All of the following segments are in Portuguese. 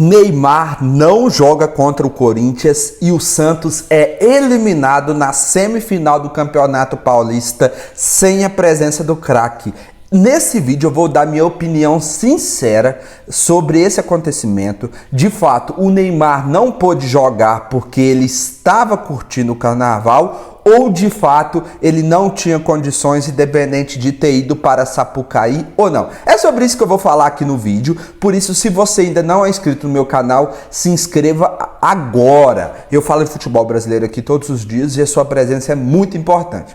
Neymar não joga contra o Corinthians e o Santos é eliminado na semifinal do Campeonato Paulista sem a presença do craque. Nesse vídeo eu vou dar minha opinião sincera sobre esse acontecimento. De fato, o Neymar não pôde jogar porque ele estava curtindo o carnaval, ou de fato ele não tinha condições, independente de ter ido para Sapucaí ou não. É sobre isso que eu vou falar aqui no vídeo. Por isso, se você ainda não é inscrito no meu canal, se inscreva agora. Eu falo de futebol brasileiro aqui todos os dias e a sua presença é muito importante.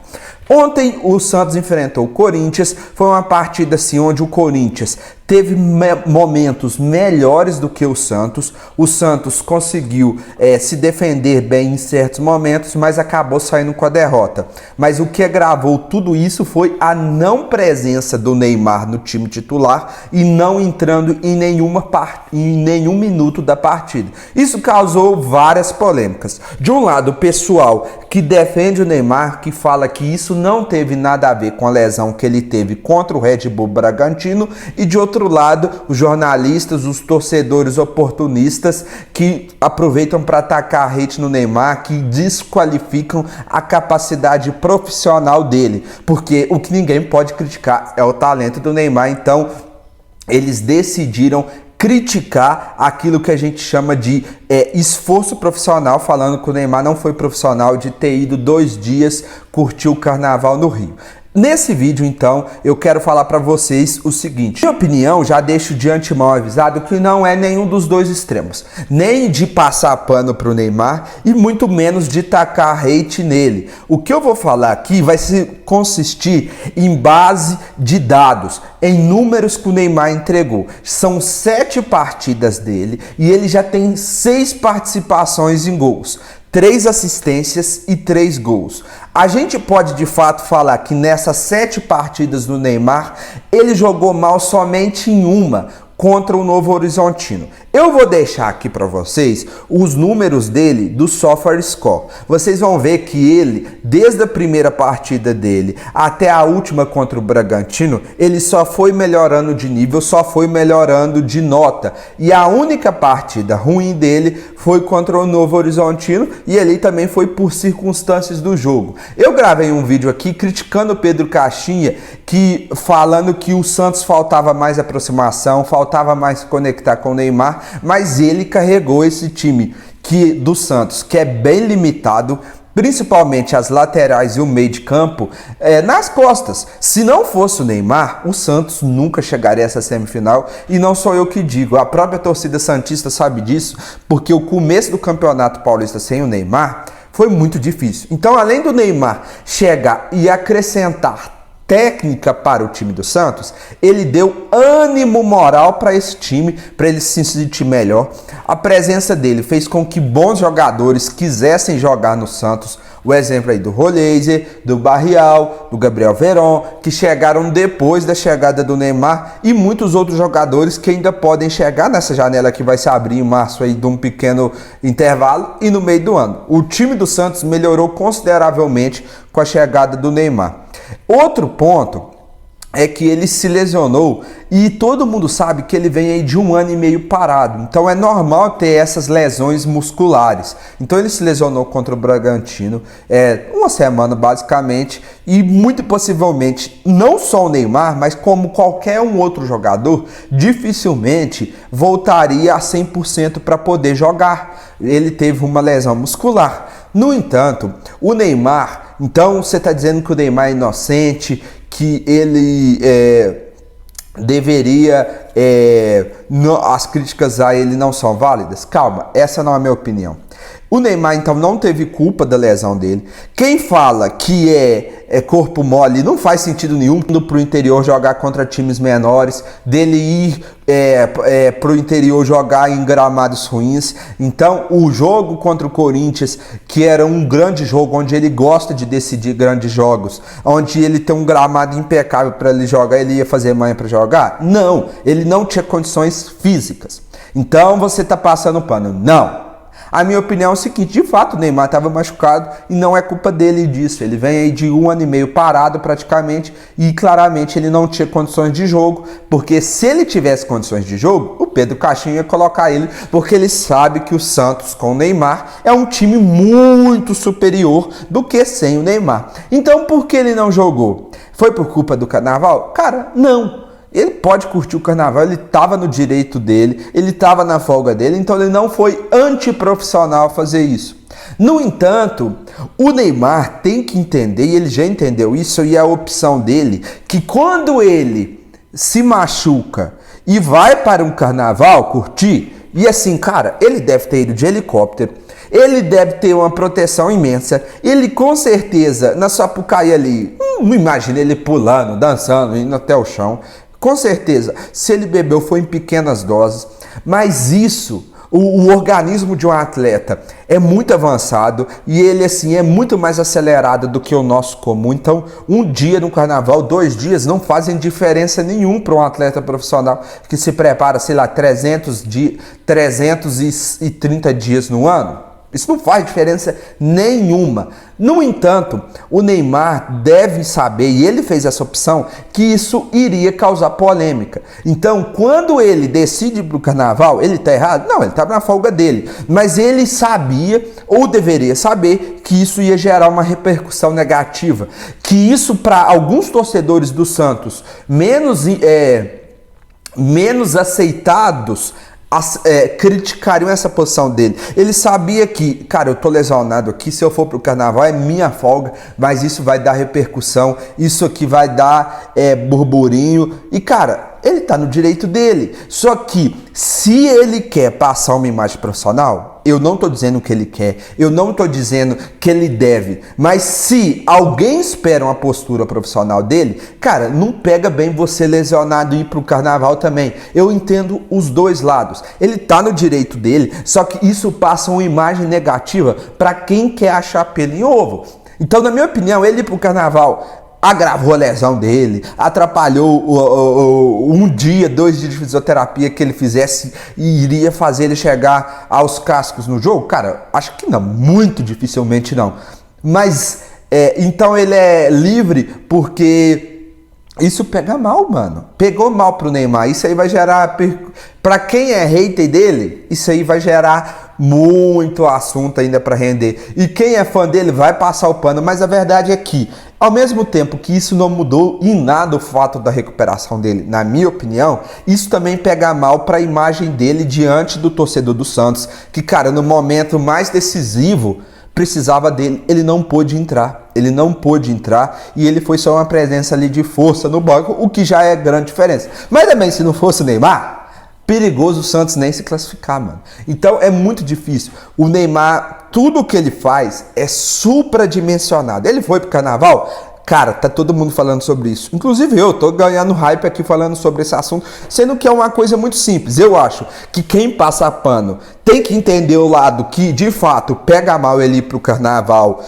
Ontem o Santos enfrentou o Corinthians. Foi uma partida assim onde o Corinthians teve momentos melhores do que o Santos. O Santos conseguiu se defender bem em certos momentos, mas acabou saindo com a derrota. Mas o que agravou tudo isso foi a não presença do Neymar no time titular e não entrando em nenhum minuto da partida. Isso causou várias polêmicas. De um lado, o pessoal que defende o Neymar, que fala que isso não teve nada a ver com a lesão que ele teve contra o Red Bull Bragantino, e de outro lado, os jornalistas, os torcedores oportunistas que aproveitam para atacar hate no Neymar, que desqualificam a capacidade profissional dele, porque o que ninguém pode criticar é o talento do Neymar. Então eles decidiram criticar aquilo que a gente chama de esforço profissional, falando que o Neymar não foi profissional de ter ido 2 dias curtir o carnaval no Rio. Nesse vídeo, então, eu quero falar para vocês o seguinte. Minha opinião, já deixo de antemão avisado que não é nenhum dos dois extremos. Nem de passar pano pro Neymar e muito menos de tacar hate nele. O que eu vou falar aqui vai consistir em base de dados, em números que o Neymar entregou. São 7 partidas dele e ele já tem 6 participações em gols, 3 assistências e 3 gols. A gente pode de fato falar que nessas 7 partidas do Neymar, ele jogou mal somente em uma, contra o Novo Horizontino. Eu vou deixar aqui para vocês os números dele do SofaScore. Vocês vão ver que ele, desde a primeira partida dele até a última contra o Bragantino, ele só foi melhorando de nível, só foi melhorando de nota. E a única partida ruim dele foi contra o Novo Horizontino, e ali também foi por circunstâncias do jogo. Eu gravei um vídeo aqui criticando o Pedro Caixinha, falando que o Santos faltava mais aproximação, faltava mais conectar com o Neymar, mas ele carregou esse time do Santos, que é bem limitado, principalmente as laterais e o meio de campo, nas costas. Se não fosse o Neymar, o Santos nunca chegaria a essa semifinal, e não sou eu que digo, a própria torcida santista sabe disso, porque o começo do Campeonato Paulista sem o Neymar foi muito difícil. Então, além do Neymar chegar e acrescentar técnica para o time do Santos, ele deu ânimo moral para esse time, para ele se sentir melhor. A presença dele fez com que bons jogadores quisessem jogar no Santos. O exemplo aí do Roleiser, do Barrial, do Gabriel Veron, que chegaram depois da chegada do Neymar, e muitos outros jogadores que ainda podem chegar nessa janela que vai se abrir em março aí de um pequeno intervalo e no meio do ano. O time do Santos melhorou consideravelmente com a chegada do Neymar. Outro ponto é que ele se lesionou e todo mundo sabe que ele vem aí de 1 ano e meio parado. Então é normal ter essas lesões musculares. Então ele se lesionou contra o Bragantino, 1 semana basicamente, e muito possivelmente não só o Neymar, mas como qualquer um outro jogador, dificilmente voltaria a 100% para poder jogar. Ele teve uma lesão muscular. No entanto, o Neymar, então você está dizendo que o Neymar é inocente, que ele deveria, as críticas a ele não são válidas? Calma, essa não é a minha opinião. O Neymar, então, não teve culpa da lesão dele. Quem fala que é corpo mole não faz sentido nenhum para o interior jogar contra times menores, dele ir para o interior jogar em gramados ruins. Então, o jogo contra o Corinthians, que era um grande jogo, onde ele gosta de decidir grandes jogos, onde ele tem um gramado impecável para ele jogar, ele ia fazer manha para jogar? Não, ele não tinha condições físicas. Então, você está passando pano. Não. A minha opinião é o seguinte, de fato o Neymar estava machucado e não é culpa dele disso. Ele vem aí de 1 ano e meio parado praticamente e claramente ele não tinha condições de jogo, porque se ele tivesse condições de jogo, o Pedro Caixinha ia colocar ele, porque ele sabe que o Santos com o Neymar é um time muito superior do que sem o Neymar. Então por que ele não jogou? Foi por culpa do carnaval? Cara, não. Ele pode curtir o carnaval, ele estava no direito dele, ele estava na folga dele, então ele não foi antiprofissional fazer isso. No entanto, o Neymar tem que entender, e ele já entendeu isso, e é a opção dele, que quando ele se machuca e vai para um carnaval curtir, e assim, cara, ele deve ter ido de helicóptero, ele deve ter uma proteção imensa, ele com certeza, na Sapucaí ali, não imagina ele pulando, dançando, indo até o chão. Com certeza, se ele bebeu foi em pequenas doses, mas isso, o organismo de um atleta é muito avançado e ele assim é muito mais acelerado do que o nosso comum. Então, um dia no carnaval, 2 dias não fazem diferença nenhuma para um atleta profissional que se prepara, sei lá, 330 dias no ano. Isso não faz diferença nenhuma. No entanto, o Neymar deve saber, e ele fez essa opção, que isso iria causar polêmica. Então, quando ele decide ir para o carnaval, ele está errado? Não, ele estava na folga dele. Mas ele sabia, ou deveria saber, que isso ia gerar uma repercussão negativa. Que isso, para alguns torcedores do Santos, menos aceitados, criticariam essa posição dele. Ele sabia que, cara, eu tô lesionado aqui, se eu for pro carnaval é minha folga, mas isso vai dar repercussão, isso aqui vai dar burburinho, e cara, ele tá no direito dele. Só que, se ele quer passar uma imagem profissional, eu não tô dizendo que ele quer, eu não tô dizendo que ele deve, mas se alguém espera uma postura profissional dele, cara, não pega bem você lesionado e ir pro carnaval também. Eu entendo os dois lados. Ele tá no direito dele, só que isso passa uma imagem negativa para quem quer achar pelo em ovo. Então, na minha opinião, ele ir pro carnaval agravou a lesão dele, atrapalhou 1 dia, 2 dias de fisioterapia que ele fizesse e iria fazer ele chegar aos cascos no jogo? Cara, acho que não, muito dificilmente não. Mas, então ele é livre porque isso pega mal, mano. Pegou mal pro Neymar, isso aí vai gerar... Pra quem é hater dele, isso aí vai gerar muito assunto ainda para render. E quem é fã dele vai passar o pano, mas a verdade é que, ao mesmo tempo que isso não mudou em nada o fato da recuperação dele, na minha opinião, isso também pega mal para a imagem dele diante do torcedor do Santos, que, cara, no momento mais decisivo, precisava dele, ele não pôde entrar e ele foi só uma presença ali de força no banco, o que já é grande diferença. Mas também, se não fosse o Neymar, perigoso o Santos nem se classificar, mano. Então é muito difícil. O Neymar, tudo que ele faz é supradimensionado. Ele foi pro carnaval? Cara, tá todo mundo falando sobre isso. Inclusive eu tô ganhando hype aqui falando sobre esse assunto, sendo que é uma coisa muito simples. Eu acho que quem passa pano tem que entender o lado que, de fato, pega mal ele ir pro carnaval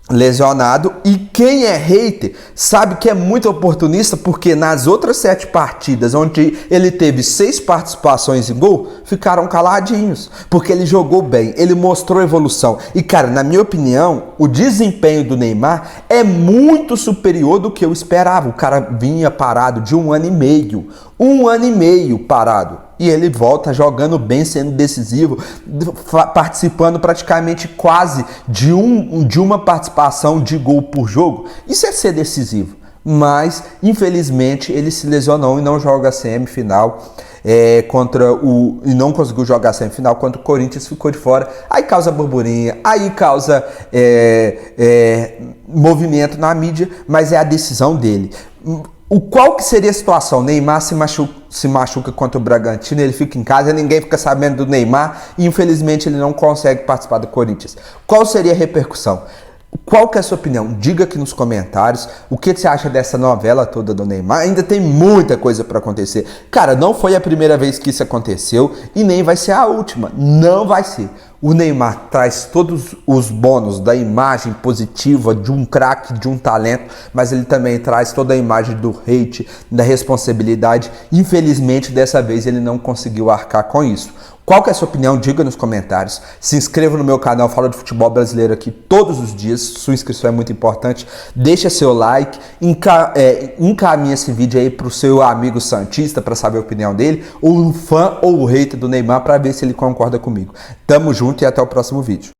lesionado, e quem é hater sabe que é muito oportunista, porque nas outras 7 partidas onde ele teve 6 participações em gol, ficaram caladinhos, porque ele jogou bem, ele mostrou evolução. E cara, na minha opinião, o desempenho do Neymar é muito superior do que eu esperava. O cara vinha parado de 1 ano e meio, 1 ano e meio parado, e ele volta jogando bem, sendo decisivo, participando praticamente quase de uma participação de gol por jogo. Isso é ser decisivo. Mas, infelizmente, ele se lesionou e não joga a semifinal e não conseguiu jogar a semifinal contra o Corinthians, ficou de fora. Aí causa burburinho, aí causa movimento na mídia, mas é a decisão dele. Qual que seria a situação? Neymar se machuca contra o Bragantino, ele fica em casa, ninguém fica sabendo do Neymar e infelizmente ele não consegue participar do Corinthians. Qual seria a repercussão? Qual que é a sua opinião? Diga aqui nos comentários o que você acha dessa novela toda do Neymar. Ainda tem muita coisa para acontecer. Cara, não foi a primeira vez que isso aconteceu e nem vai ser a última. Não vai ser. O Neymar traz todos os bônus da imagem positiva de um craque, de um talento, mas ele também traz toda a imagem do hate, da responsabilidade. Infelizmente, dessa vez ele não conseguiu arcar com isso. Qual que é a sua opinião? Diga nos comentários. Se inscreva no meu canal, falo de futebol brasileiro aqui todos os dias. Sua inscrição é muito importante. Deixa seu like, encaminhe esse vídeo aí pro seu amigo santista para saber a opinião dele, ou o fã ou o hater do Neymar para ver se ele concorda comigo. Tamo junto e até o próximo vídeo.